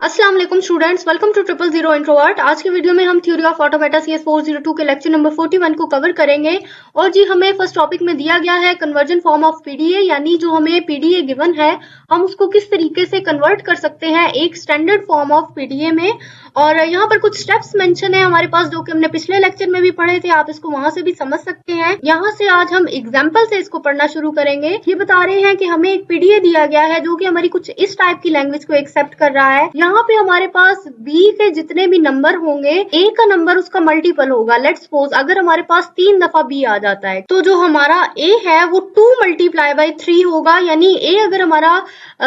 अस्सलाम वालेकुम students, welcome to 000 introvert. आज की वीडियो में हम थ्योरी ऑफ ऑटोमेटा CS 402 के लेक्चर नंबर 41 को कवर करेंगे। और जी हमें फर्स्ट टॉपिक में दिया गया है कन्वर्जन फॉर्म ऑफ पीडीए, यानी जो हमें पीडीए गिवन है हम उसको किस तरीके से कन्वर्ट कर सकते हैं एक स्टैंडर्ड फॉर्म ऑफ पीडीए में। और यहाँ पर कुछ स्टेप्स मेंशन है हमारे पास जो कि हमने पिछले लेक्चर में भी पढ़े थे, आप इसको वहां से भी समझ सकते हैं। यहाँ से आज हम एग्जाम्पल से इसको पढ़ना शुरू करेंगे। ये बता रहे हैं कि हमें एक पीडीए दिया गया है जो कि हमारी कुछ इस टाइप की लैंग्वेज को एक्सेप्ट कर रहा है। यहाँ पे हमारे पास b के जितने भी नंबर होंगे a का नंबर उसका मल्टीपल होगा। लेट्स सपोज अगर हमारे पास 3 दफा b आ जाता है तो जो हमारा a है वो 2 मल्टीप्लाई बाई 3 होगा, यानी a अगर हमारा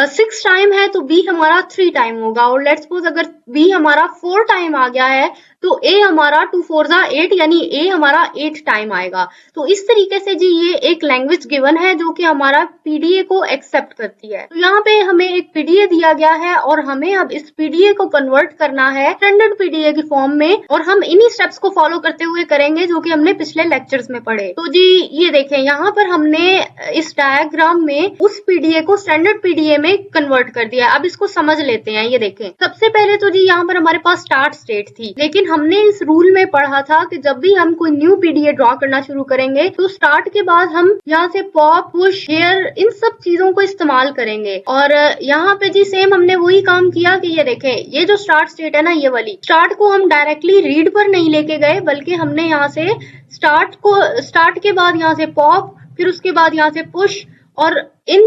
6 टाइम है तो b हमारा 3 टाइम होगा। और लेट्स सपोज अगर b हमारा 4 टाइम आ गया है तो a हमारा 2 4 जा 8, यानी a हमारा 8 टाइम आएगा। तो इस तरीके से जी ये एक लैंग्वेज गिवन है जो कि हमारा पीडीए को एक्सेप्ट करती है। तो यहाँ पे हमें एक पीडीए दिया गया है और हमें अब इस पीडीए को कन्वर्ट करना है स्टैंडर्ड पीडीए की फॉर्म में, और हम इन्हीं स्टेप्स को फॉलो करते हुए करेंगे जो कि हमने पिछले लेक्चर्स में पढ़े। तो जी ये देखें, यहाँ पर हमने इस डायग्राम में उस पीडीए को स्टैंडर्ड पीडीए में कन्वर्ट कर दिया है। अब इसको समझ लेते हैं। ये देखें, सबसे पहले तो जी यहाँ पर हमारे पास स्टार्ट स्टेट थी, लेकिन हमने इस रूल में पढ़ा था कि जब भी हम कोई न्यू पीडीए ड्रॉ करना शुरू करेंगे तो स्टार्ट के बाद हम यहाँ से पॉप, पुश, हेयर, इन सब चीजों को इस्तेमाल करेंगे। और यहाँ पे जी सेम हमने वही काम किया कि ये देखें, ये जो स्टार्ट स्टेट है ना, ये वाली स्टार्ट को हम डायरेक्टली रीड पर नहीं लेके गए, बल्कि हमने यहाँ से स्टार्ट के बाद यहाँ से पॉप, फिर उसके बाद यहाँ से पुश और इन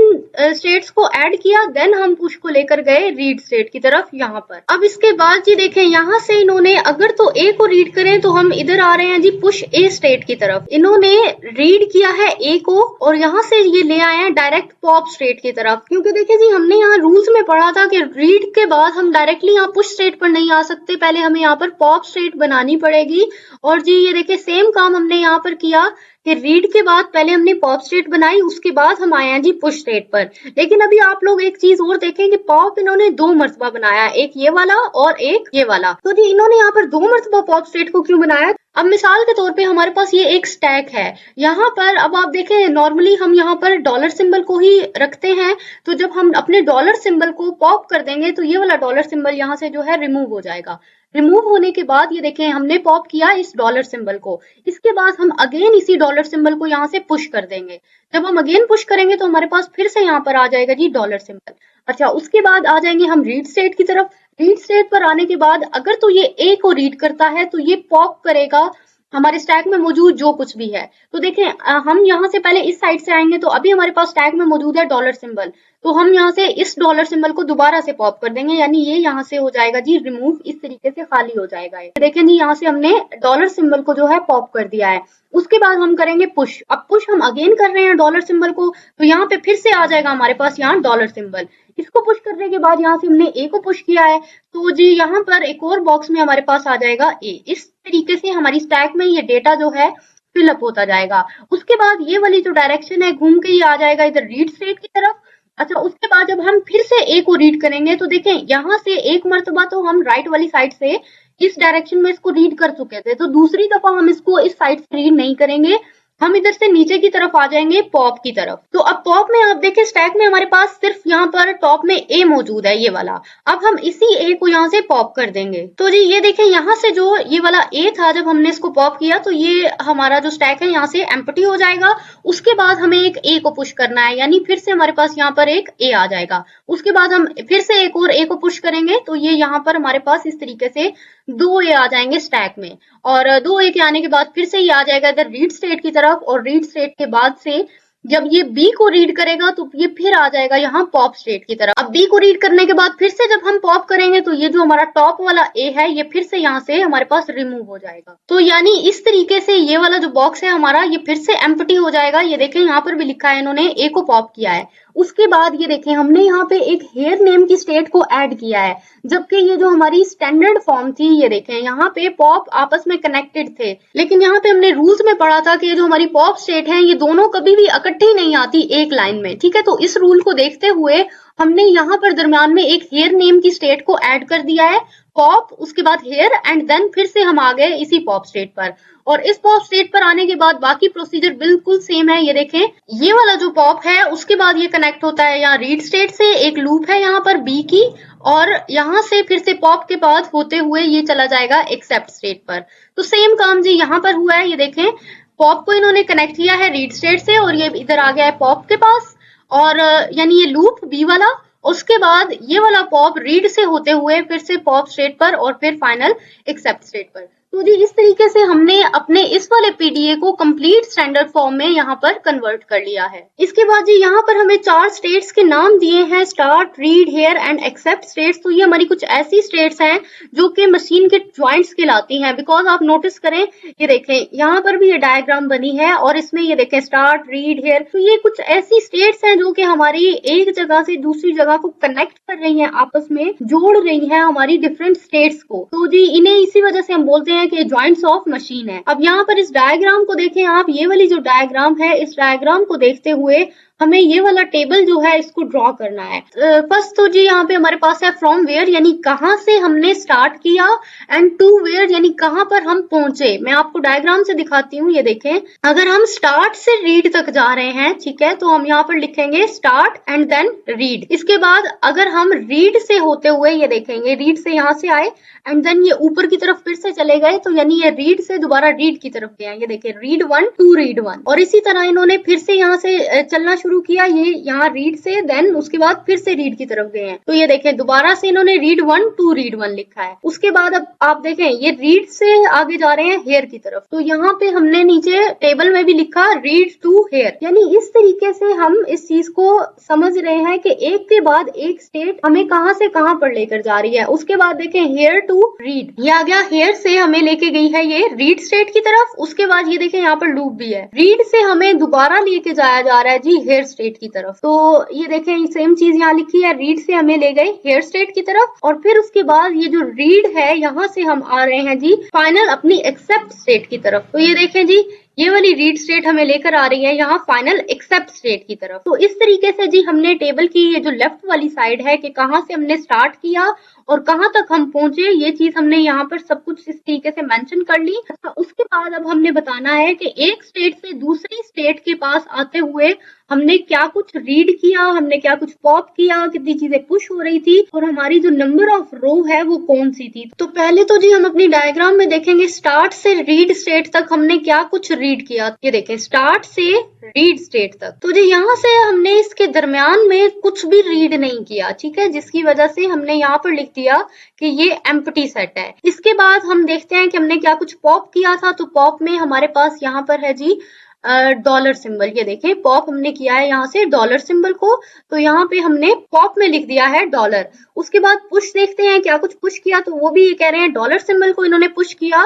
स्टेट्स को ऐड किया, देन हम पुश को लेकर गए रीड स्टेट की तरफ यहाँ पर। अब इसके बाद जी देखें, यहाँ से इन्होंने अगर तो ए को रीड करें तो हम इधर आ रहे हैं जी पुश ए स्टेट की तरफ। इन्होंने रीड किया है ए को और यहाँ से ये ले आए हैं डायरेक्ट पॉप स्टेट की तरफ, क्योंकि देखिए जी हमने यहाँ रूल्स में पढ़ा था कि रीड के बाद हम डायरेक्टली यहाँ पुश स्टेट पर नहीं आ सकते, पहले हमें यहाँ पर पॉप स्टेट बनानी पड़ेगी। और जी ये देखिए सेम काम हमने यहाँ पर किया कि रीड के बाद पहले हमने पॉप स्टेट बनाई, उसके बाद हम आए हैं जी पुश स्टेट पर। लेकिन अभी आप लोग एक चीज और देखें कि पॉप इन्होंने 2 मर्तबा बनाया, एक ये वाला और एक ये वाला। तो जी इन्होंने यहाँ पर 2 मर्तबा पॉप स्टेट को क्यों बनाया? अब मिसाल के तौर पे हमारे पास ये एक स्टैक है यहाँ पर। अब आप देखें, नॉर्मली हम यहाँ पर डॉलर सिंबल को ही रखते हैं, तो जब हम अपने डॉलर सिंबल को पॉप कर देंगे तो ये वाला डॉलर सिंबल यहाँ से जो है रिमूव हो जाएगा। रिमूव होने के बाद ये देखें हमने पॉप किया इस डॉलर सिंबल को, इसके बाद हम अगेन इसी डॉलर सिंबल को यहाँ से पुश कर देंगे। जब हम अगेन पुश करेंगे तो हमारे पास फिर से यहाँ पर आ जाएगा जी डॉलर सिंबल। अच्छा, उसके बाद आ जाएंगे हम रीड स्टेट की तरफ। रीड स्टेट पर आने के बाद अगर तो ये ए को रीड करता है तो ये पॉप करेगा हमारे स्टैक में मौजूद जो कुछ भी है। तो देखें हम यहाँ से पहले इस साइड से आएंगे तो अभी हमारे पास स्टैक में मौजूद है डॉलर सिंबल, तो हम यहाँ से इस डॉलर सिंबल को दोबारा से पॉप कर देंगे, यानी ये यहाँ से हो जाएगा जी रिमूव, इस तरीके से खाली हो जाएगा। देखें जी यहाँ से हमने डॉलर सिंबल को जो है पॉप कर दिया है। उसके बाद हम करेंगे पुश। अब पुश हम अगेन कर रहे हैं डॉलर सिंबल को, तो यहाँ पे फिर से आ जाएगा हमारे पास यहाँ डॉलर सिंबल। इसको पुश करने के बाद यहाँ से हमने ए को पुश किया है, तो जी यहाँ पर एक और बॉक्स में हमारे पास आ जाएगा ए। इस तरीके से हमारी स्टैक में ये डेटा जो है फिलअप होता जाएगा। उसके बाद ये वाली जो डायरेक्शन है घूम के ये आ जाएगा इधर रीड स्टेट की तरफ। अच्छा, उसके बाद जब हम फिर से ए को रीड करेंगे तो देखें यहाँ से एक मर्तबा तो हम राइट वाली साइड से इस डायरेक्शन में इसको रीड कर चुके थे, तो दूसरी दफा हम इसको इस साइड से रीड नहीं करेंगे, हम इधर से नीचे की तरफ आ जाएंगे पॉप की तरफ। तो अब पॉप में आप देखें स्टैक में हमारे पास सिर्फ यहाँ पर टॉप में ए मौजूद है, ये वाला। अब हम इसी ए को यहाँ से पॉप कर देंगे। तो जी ये देखें यहाँ से जो ये वाला ए था, जब हमने इसको पॉप किया तो ये हमारा जो स्टैक है यहाँ से एम्प्टी हो जाएगा। उसके बाद हमें एक ए को पुश करना है, यानी फिर से हमारे पास यहाँ पर एक ए आ जाएगा। उसके बाद हम फिर से एक और ए को पुश करेंगे तो ये यहाँ पर हमारे पास इस तरीके से 2 ए आ जाएंगे स्टैक में। और 2 ए के आने के बाद फिर से ये आ जाएगा इधर रीड स्टेट की तरफ, और रीड स्टेट के बाद से जब ये बी को रीड करेगा तो ये फिर आ जाएगा यहाँ पॉप स्टेट की तरफ। अब बी को रीड करने के बाद फिर से जब हम पॉप करेंगे तो ये जो हमारा टॉप वाला ए है ये फिर से यहाँ से हमारे पास रिमूव हो जाएगा। तो यानी इस तरीके से ये वाला जो बॉक्स है हमारा ये फिर से एम्प्टी हो जाएगा। ये देखें यहाँ पर भी लिखा है इन्होंने ए को पॉप किया है। उसके बाद ये देखें हमने यहाँ पे एक हेयर नेम की स्टेट को ऐड किया है, जबकि ये जो हमारी स्टैंडर्ड फॉर्म थी, ये देखें यहाँ पे पॉप आपस में कनेक्टेड थे, लेकिन यहाँ पे हमने रूल्स में पढ़ा था कि ये जो हमारी पॉप स्टेट है ये दोनों कभी भी इकट्ठी नहीं आती एक लाइन में, ठीक है। तो इस रूल को देखते हुए हमने यहाँ पर दरम्यान में एक हेयर नेम की स्टेट को ऐड कर दिया है। पॉप, उसके बाद हेयर एंड देन फिर से हम आ गए इसी पॉप स्टेट पर। और इस पॉप स्टेट पर आने के बाद बाकी प्रोसीजर बिल्कुल सेम है। ये देखें, ये वाला जो पॉप है उसके बाद ये कनेक्ट होता है यहाँ रीड स्टेट से, एक लूप है यहाँ पर बी की, और यहाँ से फिर से पॉप के बाद होते हुए ये चला जाएगा एक्सेप्ट स्टेट पर। तो सेम काम जी यहाँ पर हुआ है। ये देखें, पॉप को इन्होंने कनेक्ट किया है रीड स्टेट से और ये इधर आ गया है पॉप के पास, और यानी ये लूप बी वाला, उसके बाद ये वाला पॉप रीड से होते हुए फिर से पॉप स्टेट पर और फिर फाइनल एक्सेप्ट स्टेट पर। तो जी इस तरीके से हमने अपने इस वाले पीडीए को कंप्लीट स्टैंडर्ड फॉर्म में यहाँ पर कन्वर्ट कर लिया है। इसके बाद जी यहाँ पर हमें 4 स्टेट्स के नाम दिए हैं, start, read, hair and except states. तो ये हमारी कुछ ऐसी स्टेट्स हैं जो कि मशीन के ज्वाइंट्स कहलाती हैं। बिकॉज आप नोटिस करें, ये देखें यहाँ पर भी ये डायग्राम बनी है और इसमें ये देखें स्टार्ट, रीड, हेयर। तो ये कुछ ऐसी स्टेट्स हैं जो कि हमारी एक जगह से दूसरी जगह को कनेक्ट कर रही हैं, आपस में जोड़ रही हैं हमारी डिफरेंट स्टेट्स को। तो जी इन्हें इसी वजह से हम बोलते हैं कि जॉइंट्स ऑफ मशीन है। अब यहाँ पर इस डायग्राम को देखें आप, ये वाली जो डायग्राम है, इस डायग्राम को देखते हुए हमें ये वाला टेबल जो है इसको ड्रॉ करना है। फर्स्ट तो जी यहाँ पे हमारे पास है फ्रॉम वेयर, यानी कहाँ से हमने स्टार्ट किया, एंड टू वेयर यानी कहाँ पर हम पहुंचे। मैं आपको डायग्राम से दिखाती हूँ। ये देखें, अगर हम स्टार्ट से रीड तक जा रहे हैं, ठीक है, तो हम यहाँ पर लिखेंगे स्टार्ट एंड देन रीड। इसके बाद अगर हम रीड से होते हुए, ये देखेंगे रीड से यहाँ से आए एंड देन ये ऊपर की तरफ फिर से चले गए, तो यानी ये रीड से दोबारा रीड की तरफ गए। ये देखिए रीड 1 टू रीड 1, और इसी तरह इन्होंने फिर से यहाँ से चलना शुरू किया, ये यहाँ रीड से, देन उसके बाद फिर से रीड की तरफ गए हैं। तो ये देखें दोबारा से इन्होंने रीड 1 टू रीड 1 लिखा है। उसके बाद अब आप देखें ये रीड से आगे जा रहे हैं हेयर की तरफ, तो यहाँ पे हमने नीचे टेबल में भी लिखा रीड टू हेयर। यानी इस तरीके से हम इस चीज को समझ रहे हैं कि एक के बाद एक स्टेट हमें कहाँ से कहाँ पर लेकर जा रही है। उसके बाद देखें हेयर टू रीड, ये आ गया हेयर से हमें लेके गई है ये रीड स्टेट की तरफ। उसके बाद ये देखें यहाँ पर लूप भी है, रीड से हमें दोबारा लेके जाया जा रहा है जी हेयर स्टेट की तरफ। तो ये देखें सेम चीज यहाँ लिखी है, रीड से हमें ले गए हेयर स्टेट की तरफ, और फिर उसके बाद ये जो रीड है यहाँ से हम आ रहे हैं जी फाइनल अपनी एक्सेप्ट स्टेट की तरफ। तो ये देखें जी ये वाली रीड स्टेट हमें लेकर आ रही है यहाँ फाइनल एक्सेप्ट स्टेट की तरफ। तो इस तरीके से जी हमने टेबल की ये जो लेफ्ट वाली साइड है कि कहाँ से हमने स्टार्ट किया और कहाँ तक हम पहुंचे, ये चीज हमने यहाँ पर सब कुछ इस तरीके से मेंशन कर ली। उसके बाद अब हमने बताना है कि एक स्टेट से दूसरी स्टेट के पास आते हुए हमने क्या कुछ रीड किया, हमने क्या कुछ पॉप किया, कितनी चीजें पुश हो रही थी, और हमारी जो नंबर ऑफ रो है वो कौन सी थी। तो पहले तो जी हम अपनी डायग्राम में देखेंगे स्टार्ट से रीड स्टेट तक हमने क्या कुछ रीड किया। ये देखें स्टार्ट से रीड स्टेट तक, तो जी यहाँ से हमने इसके दरमियान में कुछ भी रीड नहीं किया, ठीक है, जिसकी वजह से हमने यहाँ पर लिख दिया कि ये एम्प्टी सेट है। इसके बाद हम देखते हैं कि हमने क्या कुछ पॉप किया था। तो पॉप में हमारे पास यहाँ पर है जी डॉलर सिंबल। ये देखें पॉप हमने किया है यहाँ से डॉलर सिंबल को, तो यहाँ पे हमने पॉप में लिख दिया है डॉलर। उसके बाद पुश देखते हैं क्या कुछ पुश किया, तो वो भी ये कह रहे हैं डॉलर सिंबल को इन्होंने पुश किया।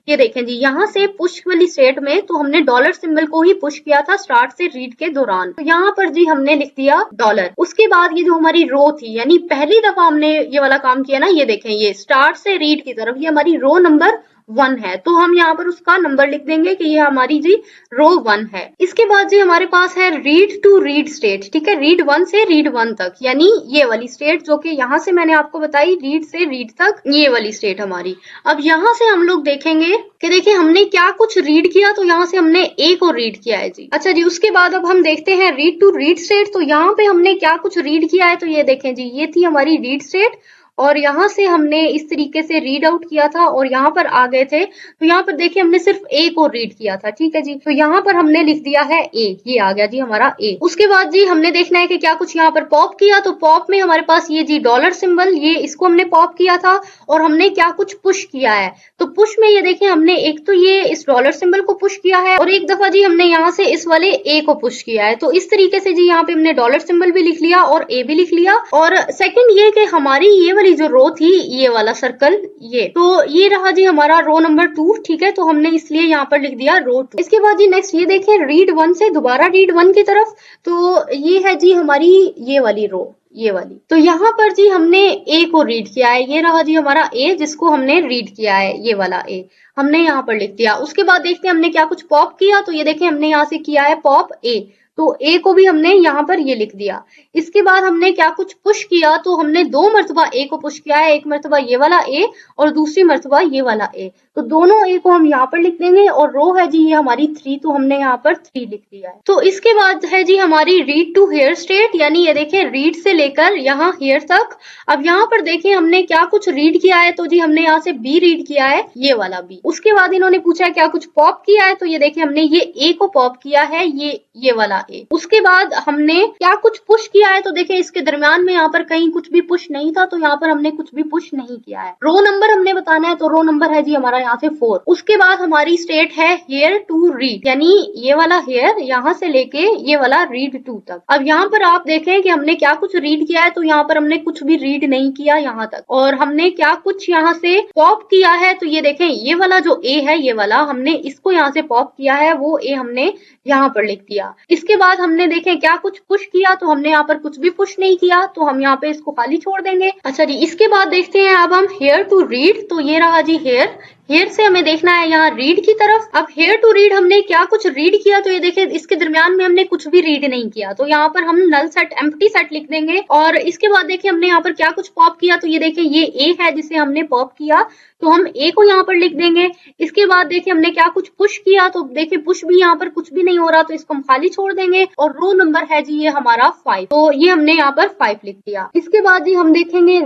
ये देखें जी यहाँ से पुश वाली स्टेट में तो हमने डॉलर सिंबल को ही पुश किया था स्टार्ट से रीड के दौरान, तो यहाँ पर जी हमने लिख दिया डॉलर। उसके बाद ये जो हमारी रो थी, यानी पहली दफा हमने ये वाला काम किया ना, ये देखें ये स्टार्ट से रीड की तरफ, ये हमारी रो नंबर 1 है, तो हम यहाँ पर उसका नंबर लिख देंगे कि ये हमारी जी रो 1 है। इसके बाद जी हमारे पास है रीड टू रीड स्टेट, ठीक है, रीड 1 से रीड 1 तक, यानी ये वाली स्टेट जो कि यहाँ से मैंने आपको बताई रीड से रीड तक, ये वाली स्टेट हमारी। अब यहाँ से हम लोग देखेंगे कि देखिए हमने क्या कुछ रीड किया, तो यहाँ से हमने ए को रीड किया है जी। अच्छा जी, उसके बाद अब हम देखते हैं रीड टू रीड स्टेट, तो यहाँ पे हमने क्या कुछ रीड किया है, तो ये देखें जी ये थी हमारी रीड स्टेट, और यहाँ से हमने इस तरीके से रीड आउट किया था और यहाँ पर आ गए थे। तो यहाँ पर देखिए हमने सिर्फ ए को रीड किया था, ठीक है जी, तो यहाँ पर हमने लिख दिया है ए, ये आ गया जी हमारा ए। उसके बाद जी हमने देखना है कि क्या कुछ यहाँ पर पॉप किया, तो पॉप में हमारे पास ये जी डॉलर सिंबल, ये इसको हमने पॉप किया था, और हमने क्या कुछ पुश किया है। तो पुश में ये देखिए हमने एक तो ये इस डॉलर सिंबल को पुश किया है, और एक दफा जी हमने यहाँ से इस वाले ए को पुश किया है। तो इस तरीके से जी यहाँ पे हमने डॉलर सिंबल भी लिख लिया और ए भी लिख लिया। और सेकंड ये कि हमारी ये वाली जो रो थी, ये वाला सर्कल, ये तो ये रहा जी हमारा रो नंबर 2, ठीक है, तो हमने इसलिए यहाँ पर लिख दिया रो 2। इसके बाद जी नेक्स्ट ये देखें रीड 1 से दोबारा रीड 1 की तरफ, तो ये है जी हमारी ये वाली रो, ये वाली। तो यहाँ पर जी हमने ए को रीड किया है, ये रहा जी हमारा ए जिसको हमने रीड किया है, ये वाला ए हमने यहाँ पर लिख दिया। उसके बाद देखते हैं हमने क्या कुछ पॉप किया, तो ये देखें हमने यहाँ से किया है पॉप ए, तो ए को भी हमने यहाँ पर ये लिख दिया। इसके बाद हमने क्या कुछ पुश किया, तो हमने 2 मर्तबा ए को पुश किया है, एक मर्तबा ये वाला ए और दूसरी मर्तबा ये वाला ए। तो दोनों ए को हम यहाँ पर लिख देंगे और रो है जी ये हमारी 3, तो हमने यहाँ पर 3 लिख दिया है। तो इसके बाद है जी हमारी रीड टू हेयर स्टेट, यानी ये देखें रीड से लेकर यहाँ हेयर तक। अब यहाँ पर देखें हमने क्या कुछ रीड किया है, तो जी हमने यहाँ से बी रीड किया है, ये वाला बी। उसके बाद इन्होंने पूछा है क्या कुछ पॉप किया है, तो ये देखें हमने ये ए को पॉप किया है, ये वाला ए। उसके बाद हमने क्या कुछ पुश किया है, तो देखें इसके दरमियान में यहाँ पर कहीं कुछ भी पुश नहीं था, तो यहाँ पर हमने कुछ भी पुश नहीं किया है। रो नंबर हमने बताना है, तो रो नंबर है जी हमारा यहाँ से 4। उसके बाद हमारी स्टेट है हेयर टू रीड, यानी ये वाला हेयर यहाँ से लेके ये वाला रीड टू तक। अब यहाँ पर आप देखें कि हमने क्या कुछ रीड किया है, तो यहाँ पर हमने कुछ भी रीड नहीं किया यहाँ तक। और हमने क्या कुछ यहाँ से पॉप किया है, तो ये देखें ये वाला जो ए है, ये वाला हमने इसको यहाँ से पॉप किया है, वो ए हमने यहाँ पर लिख दिया। इसके बाद हमने देखें क्या कुछ पुश किया, तो हमने यहाँ पर कुछ भी पुश नहीं किया, तो हम यहाँ पे इसको खाली छोड़ देंगे। अच्छा जी, इसके बाद देखते हैं अब हम हेयर टू रीड, तो ये रहा जी हेयर। हेयर से हमें देखना है यहाँ रीड की तरफ। अब हेयर टू रीड हमने क्या कुछ रीड किया, तो ये देखें इसके दरमियान में हमने कुछ भी रीड नहीं किया, तो यहाँ पर हम नल सेट एम्प्टी सेट लिख देंगे। और इसके बाद देखिए हमने यहाँ पर क्या कुछ पॉप किया, तो ये देखें ये ए है जिसे हमने पॉप किया, तो हम ए को यहाँ पर लिख देंगे। इसके बाद देखिए हमने क्या कुछ पुश किया, तो देखिए पुश भी यहाँ पर कुछ भी नहीं हो रहा, तो इसको हम खाली छोड़ देंगे। और रो नंबर है जी ये हमारा 5, तो ये हमने यहाँ पर 5 लिख दिया। इसके बाद जी हम देखेंगे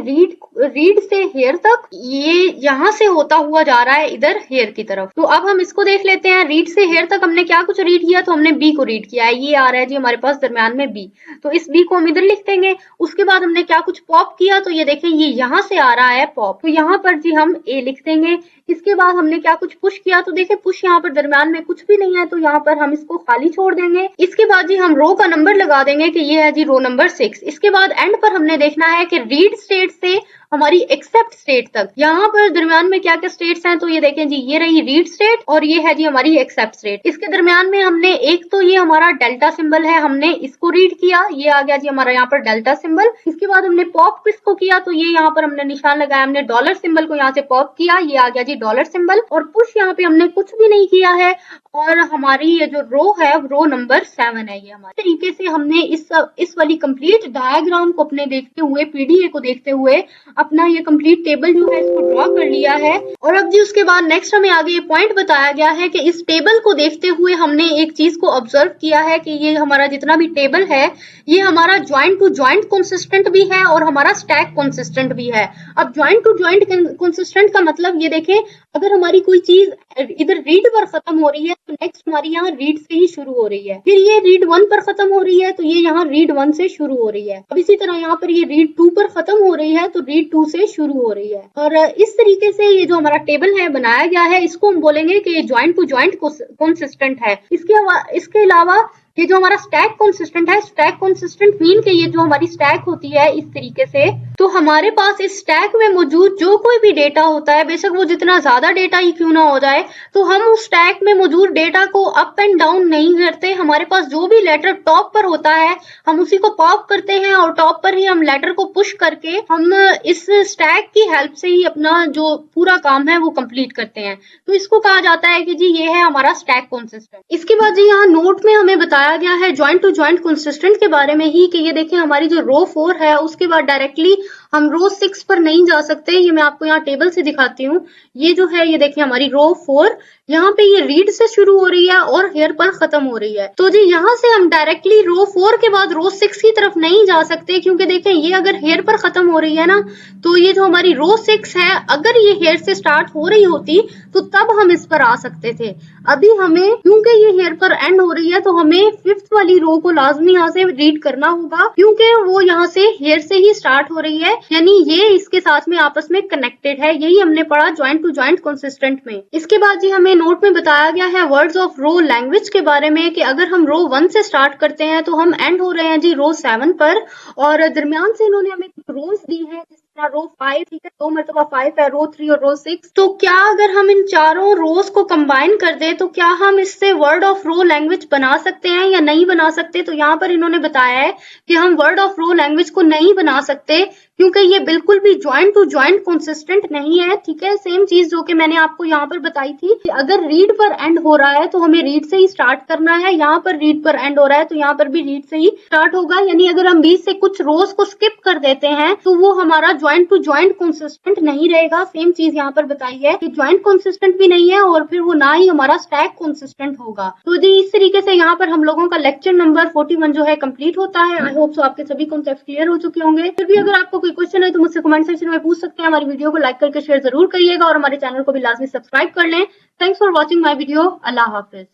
रीड से हेयर तक, ये यहाँ से होता हुआ जा रहा है इधर हेयर की तरफ। तो अब हम इसको देख लेते हैं। रीड से हेयर तक हमने क्या कुछ रीड किया, तो हमने बी को रीड किया है, ये आ रहा है जी हमारे पास दरमियान में बी, तो इस बी को हम इधर लिख देंगे। उसके बाद हमने क्या कुछ पॉप किया, तो ये देखें ये यहाँ से आ रहा है पॉप, तो यहाँ पर जी हम ए लिख देंगे। इसके बाद हमने क्या कुछ पुश किया, तो देखिए पुश यहाँ पर दरमियान में कुछ भी नहीं है, तो यहाँ पर हम इसको खाली छोड़ देंगे। इसके बाद जी हम रो का नंबर लगा देंगे कि ये है जी रो नंबर 6। इसके बाद एंड पर हमने देखना है कि रीड स्टेट से हमारी एक्सेप्ट स्टेट तक, यहाँ पर दरमियान में क्या क्या स्टेट्स हैं, तो ये देखें जी ये रही रीड स्टेट और ये है जी हमारी एक्सेप्ट स्टेट। इसके दरमियान में हमने एक तो ये हमारा डेल्टा सिंबल है, हमने इसको रीड किया, ये आ गया जी हमारा यहाँ पर डेल्टा सिंबल। इसके बाद हमने पॉप किसको किया, तो ये यहाँ पर हमने निशान लगाया, हमने डॉलर सिंबल को यहाँ से पॉप किया, ये आ गया जी डॉलर सिंबल। और पुश यहाँ पे हमने कुछ भी नहीं किया है। और हमारी ये जो रो है रो नंबर 7 है। ये हमारे तरीके से हमने इस वाली कंप्लीट डायग्राम को अपने देखते हुए, पीडीए को देखते हुए अपना ये कंप्लीट टेबल जो है इसको ड्रॉ कर लिया है। और अब जी उसके बाद नेक्स्ट हमें आगे ये पॉइंट बताया गया है कि इस टेबल को देखते हुए हमने एक चीज को ऑब्जर्व किया है कि ये हमारा जितना भी टेबल है ये हमारा ज्वाइंट टू ज्वाइंट कंसिस्टेंट भी है और हमारा स्टैक कंसिस्टेंट भी है। अब ज्वाइंट टू ज्वाइंट कंसिस्टेंट का मतलब ये देखें, अगर हमारी कोई चीज इधर रीड पर खत्म हो रही है तो नेक्स्ट हमारी यहाँ रीड से ही शुरू हो रही है, फिर ये रीड 1 पर खत्म हो रही है तो ये यहाँ रीड 1 से शुरू हो रही है। अब इसी तरह यहाँ पर ये रीड 2 पर खत्म हो रही है तो रीड 2 से शुरू हो रही है। और इस तरीके से ये जो हमारा टेबल है बनाया गया है, इसको हम बोलेंगे कि ये ज्वाइंट टू ज्वाइंट कंसिस्टेंट है। इसके अलावा ये जो हमारा स्टैक कंसिस्टेंट है, स्टैक कंसिस्टेंट मीन के ये जो हमारी स्टैक होती है इस तरीके से, तो हमारे पास इस स्टैक में मौजूद जो कोई भी डेटा होता है, बेशक वो जितना ज्यादा डेटा ही क्यों ना हो जाए, तो हम उस स्टैक में मौजूद डेटा को अप एंड डाउन नहीं करते। हमारे पास जो भी लेटर टॉप पर होता है हम उसी को पॉप करते हैं और टॉप पर ही हम लेटर को पुश करके हम इस स्टैक की हेल्प से ही अपना जो पूरा काम है वो कंप्लीट करते हैं। तो इसको कहा जाता है कि जी ये है हमारा स्टैक कंसिस्टेंट। इसके बाद जी यहाँ नोट में हमें बताया गया है ज्वाइंट टू ज्वाइंट कंसिस्टेंट के बारे में ही कि ये देखें हमारी जो रो 4 है उसके बाद डायरेक्टली हम रो 6 पर नहीं जा सकते। ये मैं आपको यहाँ टेबल से दिखाती हूँ। ये जो है ये देखिए हमारी रो 4 यहाँ पे ये रीड से शुरू हो रही है और हेयर पर खत्म हो रही है। तो जी यहाँ से हम डायरेक्टली रो 4 के बाद रो 6 की तरफ नहीं जा सकते, क्योंकि देखें ये अगर हेयर पर खत्म हो रही है ना, तो ये जो हमारी रो 6 है अगर ये हेयर से स्टार्ट हो रही होती तो तब हम इस पर आ सकते थे। अभी हमें क्योंकि ये हेयर पर एंड हो रही है तो हमें 5th वाली रो को लाजमी यहाँ से रीड करना होगा, क्योंकि वो यहाँ से हेयर से ही स्टार्ट हो रही है, यानी ये इसके साथ में आपस में कनेक्टेड है। यही हमने पढ़ा ज्वाइंट टू ज्वाइंट कंसिस्टेंट में। इसके बाद जी हमें नोट में बताया गया है वर्ड्स ऑफ रो लैंग्वेज के बारे में कि अगर हम रो 1 से स्टार्ट करते हैं तो हम एंड हो रहे हैं जी रो 7 पर, और दरमियान से इन्होंने हमें रोज दी है, रो 5 ठीक है, 2 मरतबा 5 है, रो 3 और रो 6। तो क्या अगर हम इन चारों रोज को कंबाइन कर दे तो क्या हम इससे वर्ड ऑफ रो लैंग्वेज बना सकते हैं या नहीं बना सकते? तो यहाँ पर इन्होंने बताया है कि हम वर्ड ऑफ रो लैंग्वेज को नहीं बना सकते, क्योंकि ये बिल्कुल भी ज्वाइंट टू ज्वाइंट कंसिस्टेंट नहीं है। ठीक है, सेम चीज जो कि मैंने आपको यहाँ पर बताई थी कि अगर रीड पर एंड हो रहा है तो हमें रीड से ही स्टार्ट करना है, यहाँ पर रीड पर एंड हो रहा है तो यहाँ पर भी रीड से ही स्टार्ट होगा। यानी अगर हम बीच से कुछ रोज को स्किप कर देते हैं तो वो हमारा ज्वाइंट टू ज्वाइंट कंसिस्टेंट नहीं रहेगा। सेम चीज यहाँ पर बताई है कि ज्वाइंट कंसिस्टेंट भी नहीं है और फिर वो ना ही हमारा स्टैक कंसिस्टेंट होगा। तो जी इस तरीके से यहाँ पर हम लोगों का लेक्चर नंबर 41 जो है कंप्लीट होता है। आई होप सो आपके सभी कॉन्सेप्ट क्लियर हो चुके होंगे। फिर भी अगर आपको कोई क्वेश्चन है तो मुझसे कमेंट सेक्शन में पूछ सकते हैं। हमारी वीडियो को लाइक करके शेयर जरूर करिएगा और हमारे चैनल को भी लाजमी सब्सक्राइब कर लें। Thanks for watching my video. Allah Hafiz.